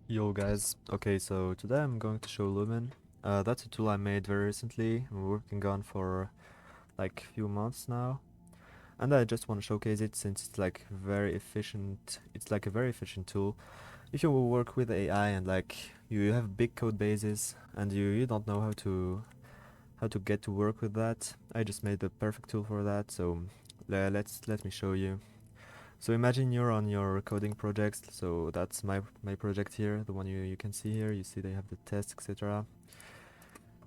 Yo guys, okay, so today I'm going to show Lumen. That's a tool I made very recently. I'm working on for like a few months now. And I just want to showcase it since it's like very efficient. It's like a very efficient tool. If you will work with AI and like you have big code bases and you don't know how to get to work with that, I just made the perfect tool for that. So let me show you. So imagine you're on your coding projects. So that's my project here, the one you can see here. You see they have the tests, etc.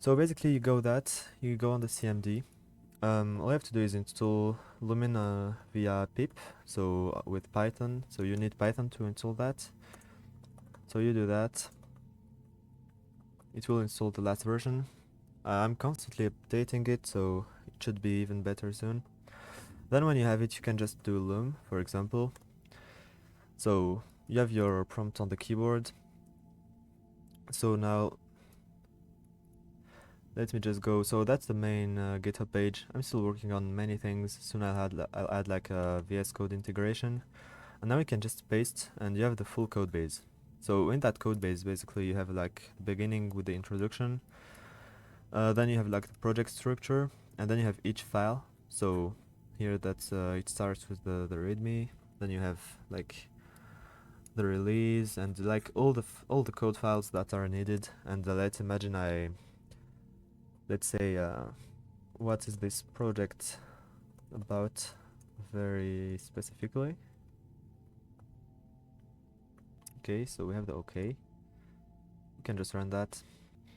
So basically you go on the CMD. All you have to do is install Lumen via pip, so with Python. So you need Python to install that. So you do that. It will install the last version. I'm constantly updating it, so it should be even better soon. Then when you have it, you can just do loom, for example. So you have your prompt on the keyboard. So now let me just go. So that's the main GitHub page. I'm still working on many things. Soon I'll add like a VS Code integration. And now we can just paste and you have the full code base. So in that code base, basically you have like beginning with the introduction. Then you have like the project structure, and then you have each file. So here that's it starts with the README. Then you have like the release and like all the code files that are needed. And let's say what is this project about very specifically. Okay, so we have the okay. You can just run that.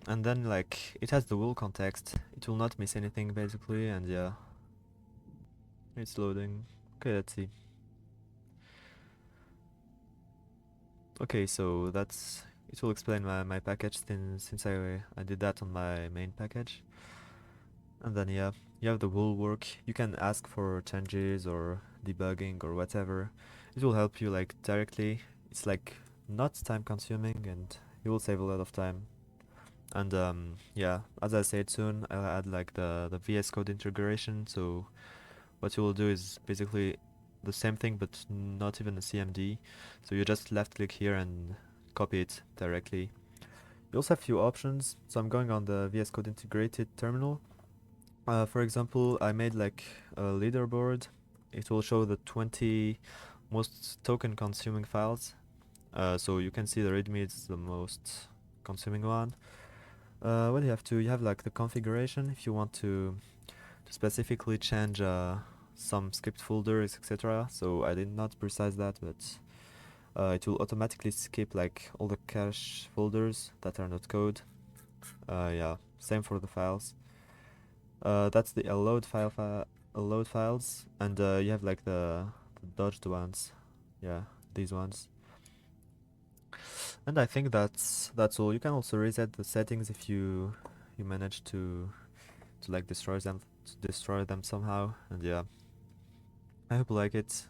And then like it has the whole context. It will not miss anything basically, and yeah. It's loading. Okay, let's see. Okay, so it will explain my package since I did that on my main package. And then yeah, you have the whole work. You can ask for changes or debugging or whatever. It will help you like directly. It's like not time consuming and you will save a lot of time. And yeah, as I said soon, I'll add like the VS Code integration. So what you will do is basically the same thing but not even a CMD. So you just left click here and copy it directly. You also have few options. So I'm going on the VS Code integrated terminal. For example, I made like a leaderboard. It will show the 20 most token consuming files. So you can see the README is the most consuming one. What do you have to? You have like the configuration if you want to specifically change some script folders, etc. So I did not precise that, but it will automatically skip like all the cache folders that are not code. Yeah, same for the files. That's the allowed files, and you have like the dodged ones. Yeah, these ones. And I think that's all. You can also reset the settings if you manage to like destroy them somehow. And yeah, I hope you like it.